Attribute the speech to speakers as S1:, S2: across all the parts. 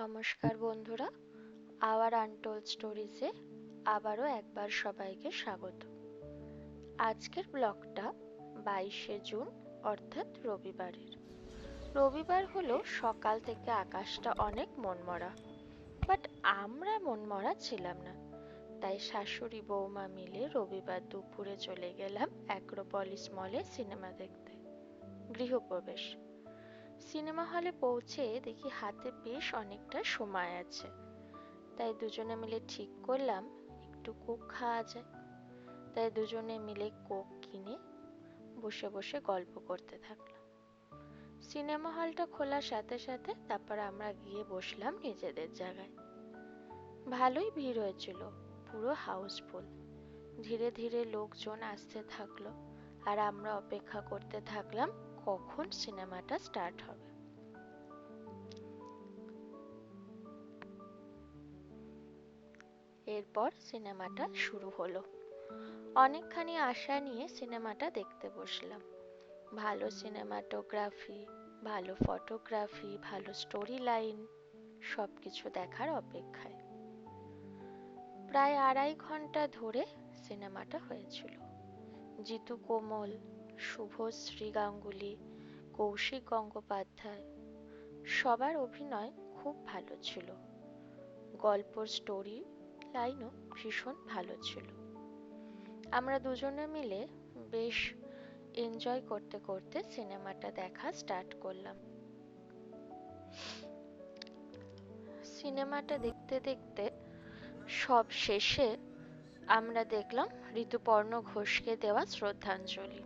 S1: নমস্কার বন্ধুরা, hour untold স্টোরিজে আবারও একবার সবাইকে স্বাগত। আজকের ব্লগটা 22শে জুন অর্থাৎ রবিবারের। রবিবার হলো সকাল থেকে আকাশটা অনেক মনমরা, বাট আমরা মনমরা ছিলাম না। তাই শাশুড়ি বৌমা মিলে রবিবার দুপুরে চলে গেলাম অ্যাক্রোপলিস মলে সিনেমা দেখতে। গৃহপ্রবেশ। সিনেমা হলে পৌঁছে দেখি হাতে বেশ অনেকটা সময় আছে, তাই দুজনে মিলে ঠিক করলাম একটু কোক খাওয়া যায়। তাই দুজনে মিলে কোক কিনে বসে বসে গল্প করতে থাকলাম। সিনেমা হলটা খোলার সাথে সাথে তারপর আমরা গিয়ে বসলাম নিজেদের জায়গায়। ভালোই ভিড় হয়েছিল, পুরো হাউসফুল। ধীরে ধীরে লোকজন আসতে থাকলো, আর আমরা অপেক্ষা করতে থাকলাম কখন সিনেমাটা স্টার্ট হবে। এরপর সিনেমাটা শুরু হলো। অনেকখানি আশা নিয়ে সিনেমাটা দেখতে বসলাম। ভালো সিনেমাটোগ্রাফি, ভালো ফটোগ্রাফি, ভালো স্টোরি লাইন, সবকিছু দেখার অপেক্ষায়। প্রায় 2.5 ঘন্টা ধরে সিনেমাটা হয়েছিল। জিতু কোমল, শুভশ্রী গাঙ্গুলি, কৌশিক গঙ্গোপাধ্যায়, সবার অভিনয় খুব ভালো ছিল। গল্পর স্টোরি লাইনও ভীষণ ভালো ছিল। আমরা দুজনে মিলে বেশ এনজয় করতে করতে সিনেমাটা দেখা স্টার্ট করলাম। সিনেমাটা দেখতে দেখতে সব শেষে আমরা দেখলাম ঋতুপর্ণ ঘোষকে দেওয়া শ্রদ্ধাঞ্জলি।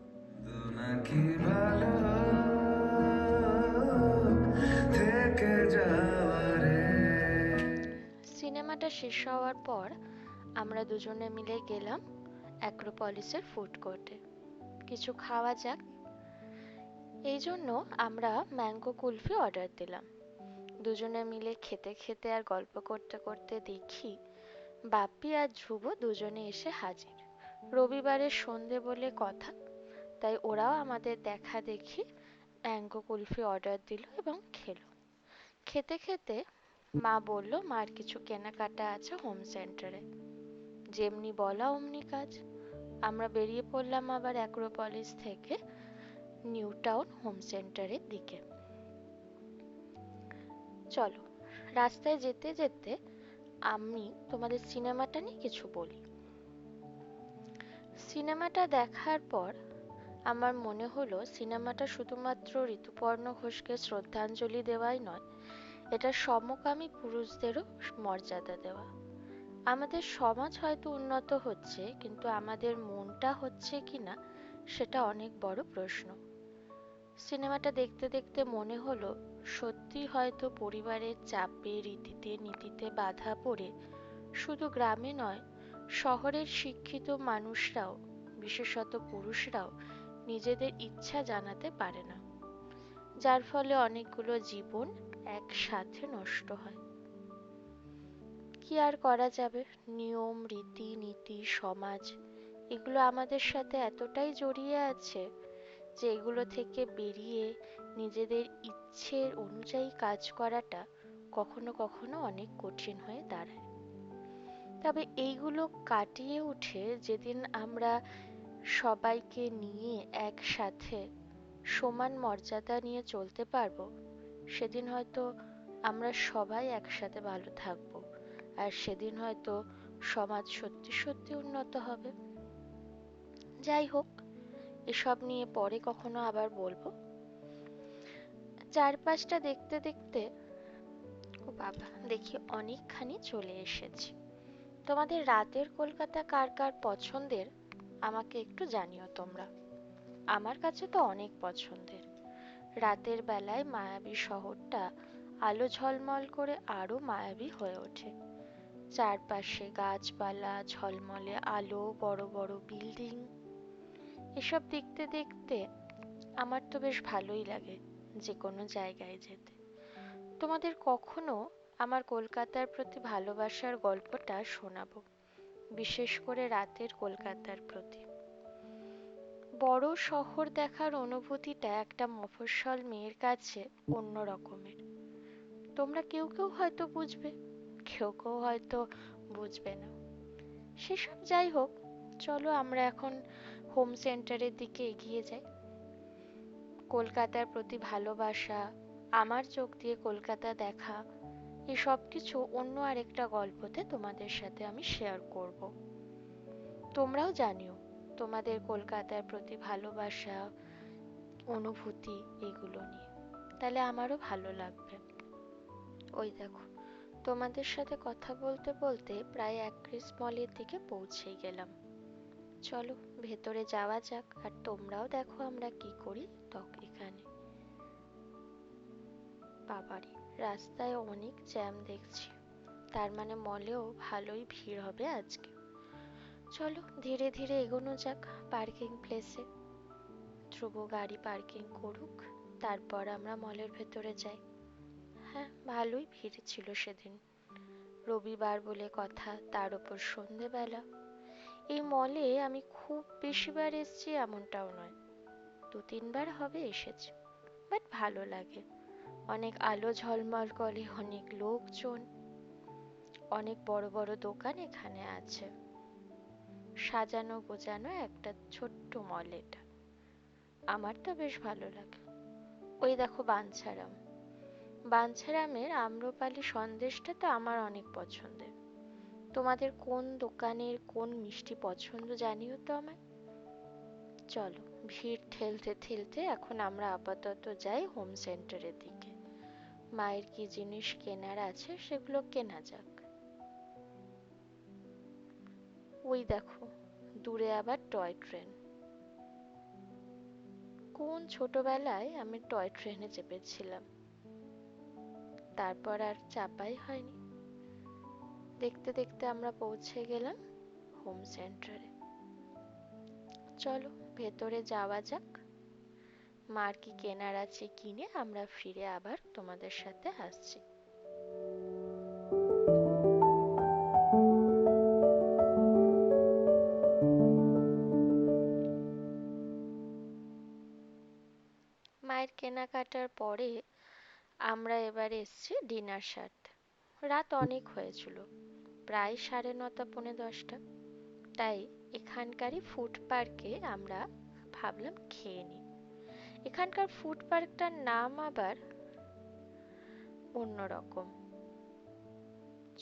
S1: সিনেমাটা শেষ হওয়ার পর আমরা দুজনে মিলে গেলাম অ্যাক্রোপলিসের ফুড কোর্টে, কিছু খাওয়া যাক। এই জন্য আমরা ম্যাঙ্গো কুলফি অর্ডার দিলাম। দুজনে মিলে খেতে খেতে আর গল্প করতে করতে দেখি বাপ্পি আর ধ্রুব দুজনে এসে হাজির। রবিবারের সন্ধে বলে কথা, তাই ওরাও আমাদের দেখা দেখি ম্যাঙ্গো কুলফি অর্ডার দিল এবং খেলো। খেতে খেতে মা বলল মার কিছু কেনাকাটা আছে হোম সেন্টারে। যেমনি বলা অমনি কাজ। আমরা বেরিয়ে পড়লাম আবার অ্যাক্রোপলিস থেকে নিউ টাউন হোম সেন্টারের দিকে। চলো, রাস্তায় যেতে যেতে আমি তোমাদের সিনেমাটা নিয়ে কিছু বলি। সিনেমাটা দেখার পর আমার মনে হলো সিনেমাটা শুধুমাত্র ঋতুপর্ণ ঘোষকে শ্রদ্ধাঞ্জলি দেওয়াই নয়, এটা সমকামী পুরুষদেরও মর্যাদা দেওয়া। আমাদের সমাজ হয়তো উন্নত হচ্ছে, কিন্তু আমাদের মনটা হচ্ছে কিনা সেটা অনেক বড় প্রশ্ন। সিনেমাটা দেখতে দেখতে মনে হলো সত্যি হয়তো পরিবারের চাপে রীতিতে নীতিতে বাধা পড়ে শুধু গ্রামে নয়, শহরের শিক্ষিত মানুষরাও, বিশেষত পুরুষরাও নিজেদের ইচ্ছা জানাতে পারে না, যার ফলে অনেকগুলো জীবন একসাথে নষ্ট হয়। কি আর করা যাবে, নিয়ম রীতি নীতি সমাজ এগুলো আমাদের সাথে এতটাই জড়িয়ে আছে যে এগুলো থেকে বেরিয়ে নিজেদের ইচ্ছের অনুযায়ী কাজ করাটা কখনো কখনো অনেক কঠিন হয়ে দাঁড়ায়। তবে এইগুলো কাটিয়ে উঠে যেদিন আমরা সবাইকে নিয়ে একসাথে সমান মর্যাদা নিয়ে চলতে পারবো, সেদিন হয়তো আমরা সবাই একসাথে ভালো থাকবো, আর সেদিন হয়তো সমাজ সত্যি সত্যি উন্নত হবে। যাই হোক, এসব নিয়ে পরে কখনো আবার বলবো। চারপাশটা দেখতে দেখতে ও বাবা দেখি অনেকখানি চলে এসেছি। তোমাদের রাতের কলকাতা কার কার পছন্দের আমাকে একটু জানিও তোমরা। আমার কাছে তো অনেক পছন্দের। রাতের বেলায় মায়াবী শহরটা আলো ঝলমল করে আরো মায়াবী হয়ে ওঠে। চারপাশে গাছপালা, ঝলমলে আলো, বড় বড় বিল্ডিং, এসব দেখতে দেখতে আমার তো বেশ ভালোই লাগে যে কোনো জায়গায় যেতে। তোমাদের কখনো আমার কলকাতার প্রতি ভালোবাসার গল্পটা শোনাবো, বিশেষ করে রাতের কলকাতার প্রতি। বড় শহর দেখার অনুভূতিটা একটা মফস্বল মেয়ের কাছে অন্য রকমের। তোমরা কেউ কেউ হয়তো বুঝবে, কেউ কেউ হয়তো বুঝবে না। সেসব যাই হোক, চলো আমরা এখন হোম সেন্টারের দিকে এগিয়ে যাই। কলকাতার প্রতি ভালোবাসা, আমার চোখ দিয়ে কলকাতা দেখা, এই সব কিছু অন্য আরেকটা গল্পতে তোমাদের সাথে আমি শেয়ার করব। তোমরাও জানিও তোমাদের কলকাতার প্রতি ভালোবাসা, অনুভূতি এগুলো নিয়ে, তাহলে আমারও ভালো লাগবে। ওই দেখো, তোমাদের সাথে কথা বলতে বলতে প্রায় অ্যাক্রিস মলের দিকে পৌঁছেই গেলাম। চলো ভেতরে যাওয়া যাক, আর তোমরাও দেখো আমরা কি করি এখানে। বাবারে, রাস্তায় অনেক জ্যাম দেখছি, তার মানে মলেও ভালোই ভিড় হবে আজকে। চলো ধীরে ধীরে এগোনো যাক পার্কিং প্লেসে। ধ্রুব গাড়ি পার্কিং করুক, তারপর আমরা মলের ভেতরে যাই। হ্যাঁ, ভালোই ভিড় ছিল সেদিন, রবিবার বলে কথা, তার উপর সন্ধেবেলা। এই মলে আমি খুব বেশিবার এসেছি এমনটাও নয়, 2-3 বার হবে এসেছি, বাট ভালো লাগে। অনেক আলো ঝলমল করে, অনেক লোকজন, অনেক বড় বড় দোকান এখানে আছে। সাজানো গোজানো একটা ছোট্ট মল এটা, আমার তো বেশ ভালো লাগে। ওই দেখো বাঞ্ছারাম, বাঞ্ছারামের আম্রপালি সন্দেশটা তো আমার অনেক পছন্দের। তোমাদের কোন দোকানের কোন মিষ্টি পছন্দ জানিও তো আমায়। চলো, ভিড় ঠেলতে ঠেলতে এখন আমরা আপাতত যাই হোম সেন্টারের দিকে। মায়ের কি জিনিস কেনার আছে সেগুলো কেনা যাক। ওই দেখো দূরে আবার টয় ট্রেন। কোন ছোটবেলায় আমি টয় ট্রেনে চেপেছিলাম, তারপর আর চাপাই হয়নি। দেখতে দেখতে আমরা পৌঁছে গেলাম হোম সেন্টারে। চলো ভেতরে যাওয়া যাক, মার কি কেনার আছে কিনে আমরা ফিরে আবার তোমাদের সাথে আসছি। মায়ের কেনাকাটার পরে আমরা এবার এসছি ডিনার সারতে। রাত অনেক হয়েছিল, প্রায় 9:30 পৌনে 10টা। তাই এখানকারই ফুড পার্কে আমরা ভাবলাম খেয়ে নিই। এখানকার ফুড পার্কটার নাম আবার অন্যরকম।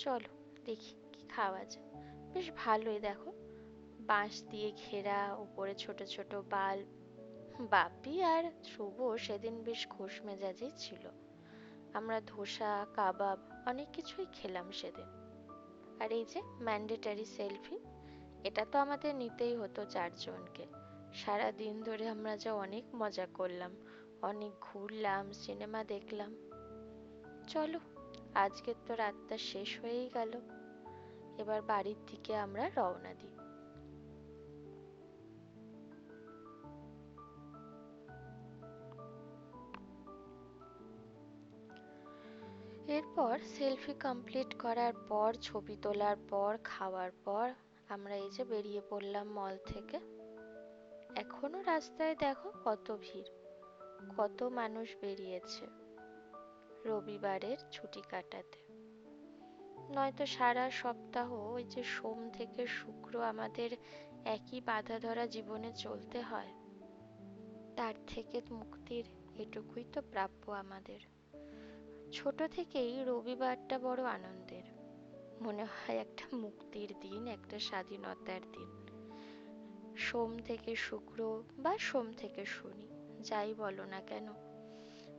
S1: চলো দেখি কি খাওয়া যায়। বেশ ভালোই, দেখো বাঁশ দিয়ে ঘেরা, উপরে ছোট ছোট বাল্ব। বাপি আর ধ্রুব সেদিন বেশ খোশ মেজাজেই ছিল। আমরা ধোসা, কাবাব অনেক কিছুই খেলাম সেদিন। আর এই যে ম্যান্ডেটারি সেলফি, এটা তো আমাদের নিতেই হতো 4জনকে। সারা দিন ধরে আমরা যা অনেক মজা করলাম, অনেক ঘুরলাম, সিনেমা দেখলাম। চলো, আজকের তো রাতটা শেষ হয়েই গেল, এবার বাড়ির দিকে আমরা রওনা দিই। এরপর সেলফি কমপ্লিট করার পর, ছবি তোলার পর, খাওয়ার পর আমরা এই যে বেরিয়ে পড়লাম মল থেকে। এখনো রাস্তায় দেখো কত ভিড়, কত মানুষ বেরিয়েছে রবিবারের ছুটি কাটাতে। নয়তো সারা সপ্তাহ ওই যে সোম থেকে শুক্র আমাদের একই বাঁধা ধরা জীবনে চলতে হয়, তার থেকে মুক্তির এটুকুই তো প্রাপ্য আমাদের। ছোট থেকেই রবিবারটা বড় আনন্দের, মনে হয় একটা মুক্তির দিন, একটা স্বাধীনতার দিন। সোম থেকে শুক্র বা সোম থেকে শনি, যাই বলো না কেন,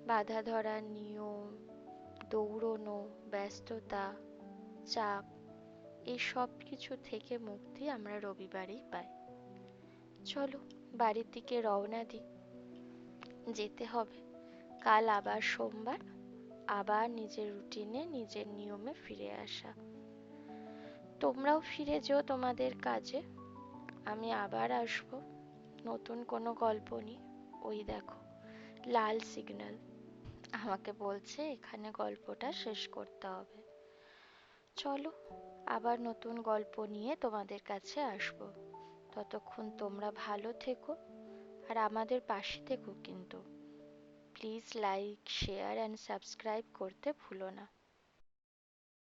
S1: বাঁধা ধরা নিয়ম, দৌড়নো, ব্যস্ততা, চাপ, এই সব কিছু থেকে মুক্তি আমরা রবিবারেই পাই। চলো বাড়ির দিকে রওনা দিই, যেতে হবে। কাল আবার সোমবার, আবার নিজের রুটিনে নিজের নিয়মে ফিরে আসা। তোমরাও ফিরে যেও তোমাদের কাজে, আমি আবার আসবো নতুন কোনো গল্প নিয়ে। ওই দেখো লাল সিগন্যাল, আমাকে বলছে এখানে গল্পটা শেষ করতে হবে। চলো আবার নতুন গল্প নিয়ে তোমাদের কাছে আসবো। ততক্ষণ তোমরা ভালো থেকো, আর আমাদের পাশে থেকো কিন্তু। Please like share and subscribe করতে ভুলো না।